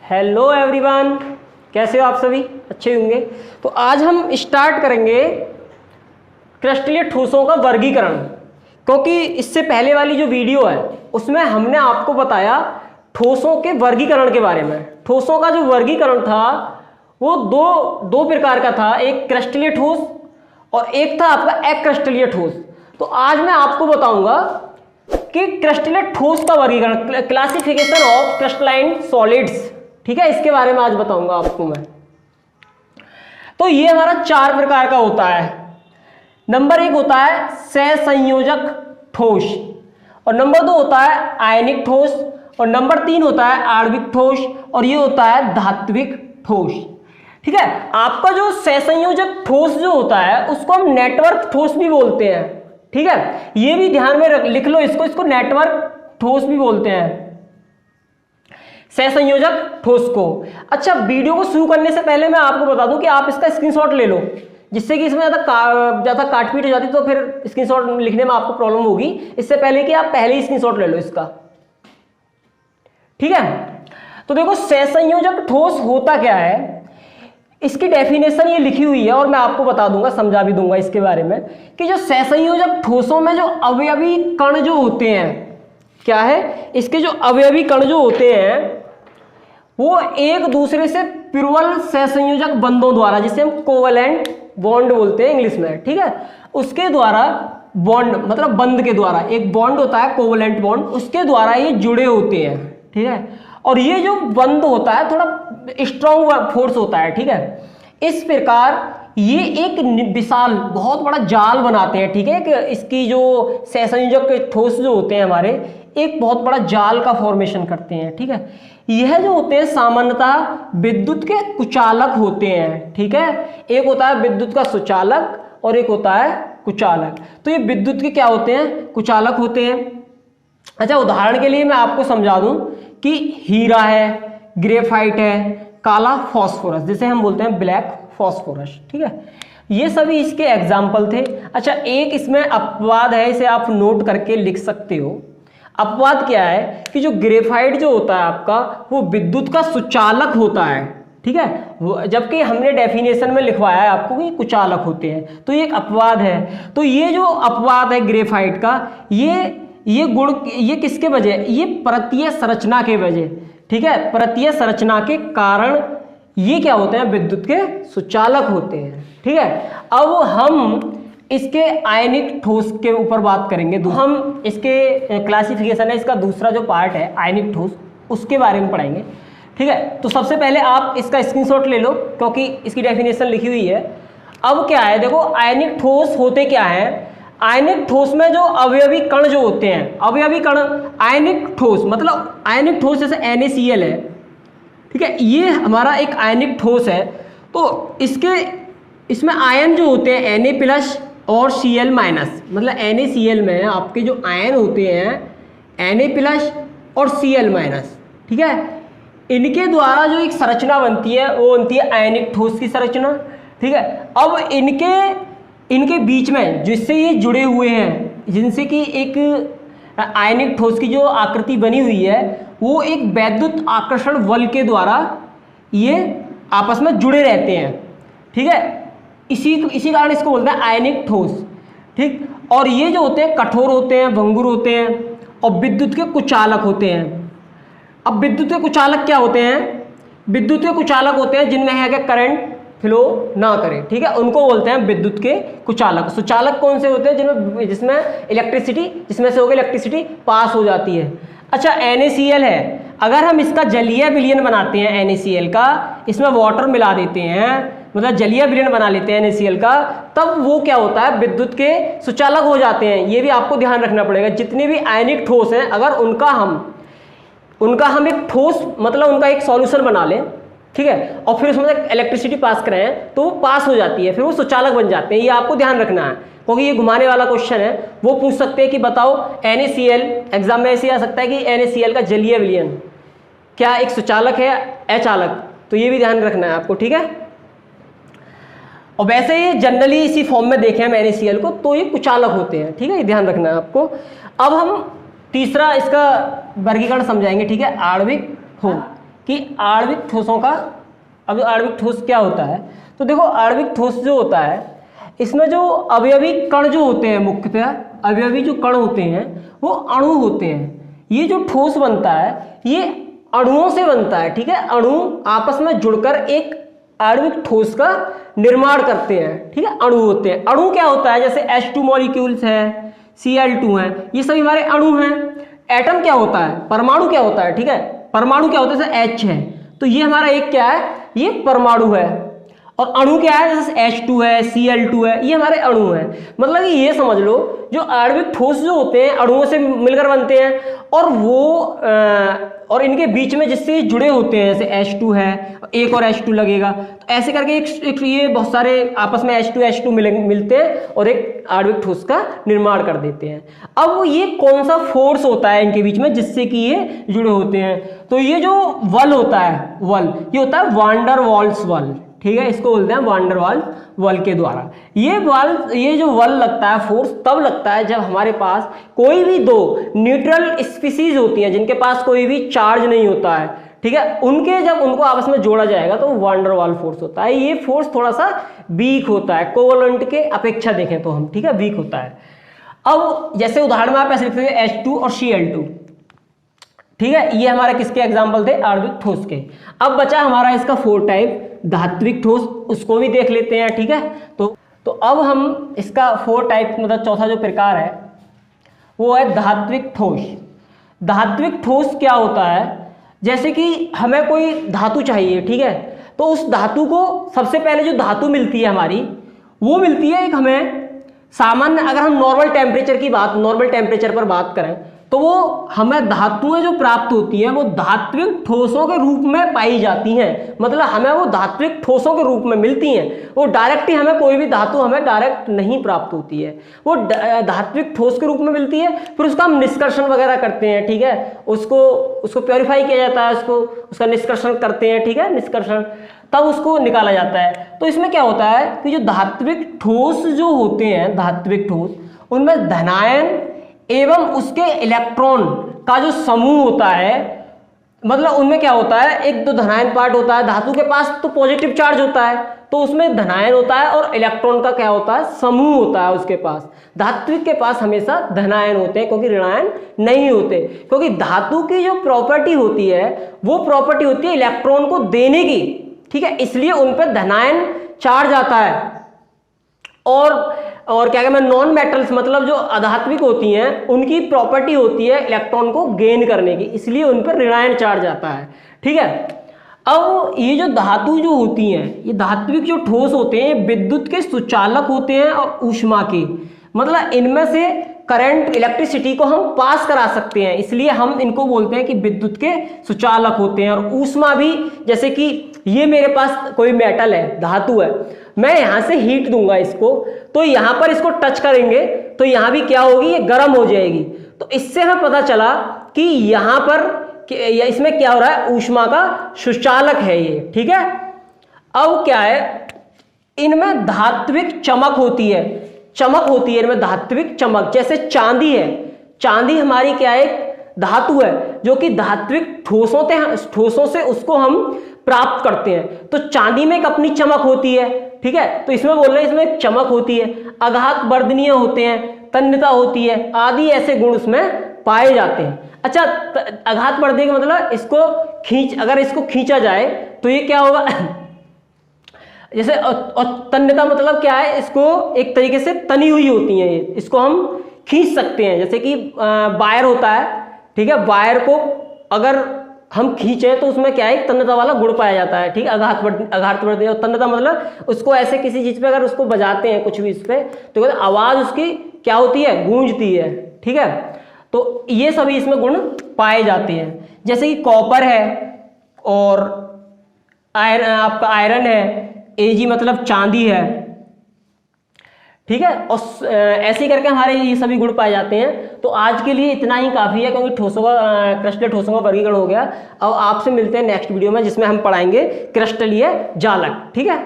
Hello everyone, कैसे हो आप सभी? अच्छे होंगे। तो आज हम स्टार्ट करेंगे क्रिस्टलीय ठोसों का वर्गीकरण, क्योंकि इससे पहले वाली जो वीडियो है उसमें हमने आपको बताया ठोसों के वर्गीकरण के बारे में। ठोसों का जो वर्गीकरण था वो दो प्रकार का था, एक क्रिस्टलीय ठोस और एक था आपका अक्रिस्टलीय ठोस। तो आज मैं आपको बताऊंगा कि क्रिस्टलीय ठोस का वर्गीकरण, क्लासिफिकेशन ऑफ क्रिस्टलाइन सॉलिड्स, ठीक है, इसके बारे में आज बताऊंगा आपको मैं। तो ये हमारा 4 प्रकार का होता है। नंबर 1 होता है सहसंयोजक ठोस, और नंबर 2 होता है आयनिक ठोस, और नंबर 3 होता है आणविक ठोस, और ये होता है धात्विक ठोस। ठीक है, आपका जो सहसंयोजक ठोस जो होता है उसको हम नेटवर्क ठोस भी बोलते हैं। ठीक है, ये भी ध्यान में लिख लो, इसको नेटवर्क ठोस भी बोलते हैं, सहसंयोजक ठोस को। अच्छा, वीडियो को शुरू करने से पहले मैं आपको बता दूं कि आप इसका स्क्रीनशॉट ले लो, जिससे कि इसमें ज़्यादा काटपीट हो जाती तो फिर स्क्रीनशॉट लिखने में आपको प्रॉब्लम होगी। इससे पहले कि आप पहले ही स्क्रीनशॉट ले लो इसका। ठीक है, तो देखो सहसंयोजक ठोस होता क्या है, इसकी डेफिनेशन ये लिखी हुई है और मैं आपको बता दूंगा, समझा भी दूंगा इसके बारे में कि जो सहसंयोजक ठोसों में जो अवयवी कण जो होते हैं, क्या है, इसके जो अवयवी कण जो होते हैं वो एक दूसरे से प्रबल सहसंयोजक बंधों द्वारा, जिसे हम कोवलेंट बॉन्ड बोलते हैं इंग्लिश में, ठीक है, उसके द्वारा बॉन्ड मतलब बंध के द्वारा, एक बॉन्ड होता है कोवलेंट बॉन्ड, उसके द्वारा ये जुड़े होते हैं। ठीक है, और ये जो बंध होता है थोड़ा स्ट्रॉन्ग फोर्स होता है। ठीक है, इस प्रकार ये एक विशाल बहुत बड़ा जाल बनाते हैं। ठीक है, कि इसकी जो सहसंयोजक ठोस जो होते हैं हमारे, एक बहुत बड़ा जाल का फॉर्मेशन करते हैं। ठीक है, यह जो होते हैं सामान्यतः विद्युत के कुचालक होते हैं। ठीक है, एक होता है विद्युत का सुचालक और एक होता है कुचालक। तो ये विद्युत के क्या होते हैं? कुचालक होते हैं। अच्छा, उदाहरण के लिए मैं आपको समझा दूं कि हीरा है, ग्रेफाइट है, काला फॉस्फोरस, जिसे हम बोलते हैं ब्लैक फॉस्फोरस। ठीक है, ये सभी इसके एग्जाम्पल थे। अच्छा, एक इसमें अपवाद है, इसे आप नोट करके लिख सकते हो। अपवाद क्या है कि जो ग्रेफाइट जो होता है आपका, वो विद्युत का सुचालक होता है। ठीक है, जबकि हमने डेफिनेशन में लिखवाया है आपको कि कुचालक होते हैं, तो ये एक अपवाद है। तो ये जो अपवाद है ग्रेफाइट का, ये गुण ये किसके वजह? ये परतीय संरचना के वजह। ठीक है, परतीय संरचना के कारण ये क्या होते हैं? विद्युत के सुचालक होते हैं। ठीक है, अब हम इसके आयनिक ठोस के ऊपर बात करेंगे। हम इसके क्लासिफिकेशन है, इसका दूसरा जो पार्ट है आयनिक ठोस, उसके बारे में पढ़ेंगे। ठीक है, तो सबसे पहले आप इसका स्क्रीनशॉट ले लो, क्योंकि इसकी डेफिनेशन लिखी हुई है। अब क्या है, देखो आयनिक ठोस होते क्या है। आयनिक ठोस में जो अवयवी कण जो होते हैं, अवयवी कण, आयनिक ठोस मतलब आयनिक ठोस जैसे NaCl है। ठीक है, ये हमारा एक आयनिक ठोस है। तो इसमें आयन जो होते हैं Na+ और Cl-, मतलब NaCl में आपके जो आयन होते हैं Na+ और Cl-। ठीक है, इनके द्वारा जो एक संरचना बनती है वो बनती है आयनिक ठोस की संरचना। ठीक है, अब इनके बीच में जिससे ये जुड़े हुए हैं, जिनसे कि एक आयनिक ठोस की जो आकृति बनी हुई है, वो एक वैद्युत आकर्षण बल के द्वारा ये आपस में जुड़े रहते हैं। ठीक है, इसी कारण इसको बोलते हैं आयनिक ठोस। ठीक, और ये जो होते हैं कठोर होते हैं, भंगुर होते हैं, और विद्युत के कुचालक होते हैं। अब विद्युत के कुचालक क्या होते हैं? विद्युत के कुचालक होते हैं जिनमें है कि करंट फ्लो ना करे। ठीक है, उनको बोलते हैं विद्युत के कुचालक। सुचालक कौन से होते हैं? जिसमें जिसमें से होकर इलेक्ट्रिसिटी पास हो जाती है। अच्छा, NaCl है, अगर हम इसका जलीय विलयन बनाते हैं NaCl का, इसमें वाटर मिला देते हैं, मतलब जलीय विलयन बना लेते हैं NaCl का, तब वो क्या होता है? विद्युत के सुचालक हो जाते हैं। ये भी आपको ध्यान रखना पड़ेगा। जितने भी आयनिक ठोस हैं, अगर उनका हम एक ठोस मतलब उनका एक सॉल्यूशन बना लें, ठीक है, और फिर उसमें इलेक्ट्रिसिटी पास कराएं, तो वो पास हो जाती है, फिर वो सुचालक बन जाते हैं। ये आपको ध्यान रखना है, क्योंकि ये घुमाने वाला क्वेश्चन है। वो पूछ सकते हैं कि बताओ NaCl, एग्जाम में ऐसे आ सकता है कि NaCl का जलीय विलयन क्या एक सुचालक है अचालक? तो ये भी ध्यान रखना है आपको। ठीक है, और वैसे ये जनरली इसी फॉर्म में देखें हम NaCl को, तो ये कुचालक होते हैं। ठीक है, ये ध्यान रखना है आपको। अब हम तीसरा इसका वर्गीकरण समझाएंगे। ठीक है, आणविक ठोस। कि आणविक ठोसों का, अब आणविक ठोस क्या होता है, तो देखो आणविक ठोस जो होता है इसमें जो अवयवी कण जो होते हैं, मुख्यतः अवयवी जो कण होते हैं वो अणु होते हैं। ये जो ठोस बनता है ये अणुओं से बनता है, ठीक है। अणु आपस में जुड़कर एक आणविक ठोस का निर्माण करते हैं, ठीक है। अणु होते हैं। अणु क्या होता है, जैसे H2 मॉलिक्यूल्स है, Cl2 है, ये सभी हमारे अणु हैं। एटम क्या होता है, परमाणु क्या होता है, ठीक है। परमाणु क्या होता है, जैसे H है तो ये हमारा एक क्या है, ये परमाणु है। और अणु क्या है, जैसे H2 है, Cl2 है, ये हमारे अणु हैं। मतलब कि ये समझ लो जो आणविक ठोस जो होते हैं अणुओं से मिलकर बनते हैं और वो और इनके बीच में जिससे जुड़े होते हैं, जैसे H2 है, एक और H2 लगेगा, तो ऐसे करके एक ये बहुत सारे आपस में H2 मिलते हैं और एक आणविक ठोस का निर्माण कर देते हैं। अब ये कौन सा फोर्स होता है इनके बीच में जिससे कि ये जुड़े होते हैं, तो ये जो बल होता है, बल ये होता है वान डर वाल्स बल, ठीक है। इसको बोलते हैं वान डर वाल्स बल के द्वारा। ये जो बल लगता है, फोर्स तब लगता है जब हमारे पास कोई भी दो न्यूट्रल स्पीसीज होती हैं जिनके पास कोई भी चार्ज नहीं होता है, ठीक है। जब उनको आपस में जोड़ा जाएगा तो वान डर वाल्स फोर्स होता है। ये फोर्स थोड़ा सा वीक होता है, कोवलेंट के अपेक्षा देखें तो हम, ठीक है, वीक होता है। अब जैसे उदाहरण में आप ऐसे लिखते हैं H2 और Cl2, ठीक है। ये हमारे किसके एग्जाम्पल थे, आणविक ठोस के। अब बचा हमारा इसका 4 टाइप, धात्विक ठोस, उसको भी देख लेते हैं, ठीक है। तो अब हम इसका 4 टाइप मतलब चौथा जो प्रकार है वो है धात्विक ठोस। धात्विक ठोस क्या होता है, जैसे कि हमें कोई धातु चाहिए, ठीक है, तो उस धातु को सबसे पहले जो धातु मिलती है हमारी वो मिलती है एक हमें सामान्य, अगर हम नॉर्मल टेम्परेचर पर बात करें तो वो हमें धातुएं जो प्राप्त होती हैं वो धात्विक ठोसों के रूप में पाई जाती हैं। मतलब हमें वो धात्विक ठोसों के रूप में मिलती हैं, वो डायरेक्ट ही हमें कोई भी धातु हमें डायरेक्ट नहीं प्राप्त होती है, वो धात्विक ठोस के रूप में मिलती है। फिर उसका हम निष्कर्षण वगैरह करते हैं, ठीक है, उसको प्योरीफाई किया जाता है, उसका निष्कर्षण करते हैं, ठीक है, निष्कर्षण, तब उसको निकाला जाता है। तो इसमें क्या होता है कि जो धात्विक ठोस जो होते हैं, धात्विक ठोस, उनमें धनायन एवं उसके इलेक्ट्रॉन का जो समूह होता है, मतलब उनमें क्या होता है, एक तो धनायन पार्ट होता है, धातु के पास तो पॉजिटिव चार्ज होता है तो उसमें धनायन होता है, और इलेक्ट्रॉन का क्या होता है, समूह होता है उसके पास। धात्विक के पास हमेशा धनायन होते हैं क्योंकि ऋणायन नहीं होते, क्योंकि धातु की जो प्रॉपर्टी होती है वो प्रॉपर्टी होती है इलेक्ट्रॉन को देने की, ठीक है, इसलिए उन पर धनायन चार्ज आता है। और क्या कहते हैं, नॉन मेटल्स मतलब जो अधात्विक होती हैं उनकी प्रॉपर्टी होती है इलेक्ट्रॉन को गेन करने की, इसलिए उन पर ऋणायन चार्ज आता है, ठीक है। अब ये जो धातु जो होती हैं, ये धात्विक जो ठोस होते हैं विद्युत के सुचालक होते हैं और ऊष्मा के, मतलब इनमें से करंट, इलेक्ट्रिसिटी को हम पास करा सकते हैं, इसलिए हम इनको बोलते हैं कि विद्युत के सुचालक होते हैं। और ऊष्मा भी, जैसे कि ये मेरे पास कोई मेटल है, धातु है, मैं यहां से हीट दूंगा इसको, तो यहां पर इसको टच करेंगे तो यहां भी क्या होगी, ये गर्म हो जाएगी। तो इससे हमें पता चला कि यहां पर इसमें क्या हो रहा है, ऊष्मा का सुचालक है ये, ठीक है। अब क्या है, इनमें धात्विक चमक होती है, इनमें धात्विक चमक, जैसे चांदी है, चांदी हमारी क्या है, धातु है जो कि धात्विक ठोसों से उसको हम प्राप्त करते हैं, तो चांदी में एक अपनी चमक होती है, ठीक है। तो इसमें बोल रहे हैं, इसमें एक चमक होती है, आघात वर्धनीय होते हैं, तन्यता होती है, आदि ऐसे गुण उसमें पाए जाते हैं। अच्छा, आघात वर्धनीय का मतलब अगर इसको खींचा जाए तो ये क्या होगा जैसे, और तन्यता मतलब क्या है, इसको एक तरीके से तनी हुई होती है, इसको हम खींच सकते हैं, जैसे कि वायर होता है, ठीक है, वायर को अगर हम खींचे तो उसमें क्या है, तन्यता वाला गुण पाया जाता है, ठीक है, आघात वर्धनीय। और तन्यता मतलब उसको ऐसे किसी चीज पे अगर उसको बजाते हैं कुछ भी इस पे, तो आवाज उसकी क्या होती है, गूंजती है, ठीक है। तो ये सभी इसमें गुण पाए जाते हैं, जैसे कि कॉपर है और आपका आयरन है, Ag मतलब चांदी है, ठीक है। और ऐसे करके हमारे ये सभी गुण पाए जाते हैं। तो आज के लिए इतना ही काफ़ी है, क्योंकि क्रिस्टलीय ठोसों का वर्गीकरण हो गया। अब आपसे मिलते हैं नेक्स्ट वीडियो में, जिसमें हम पढ़ाएंगे क्रिस्टलीय जालक, ठीक है।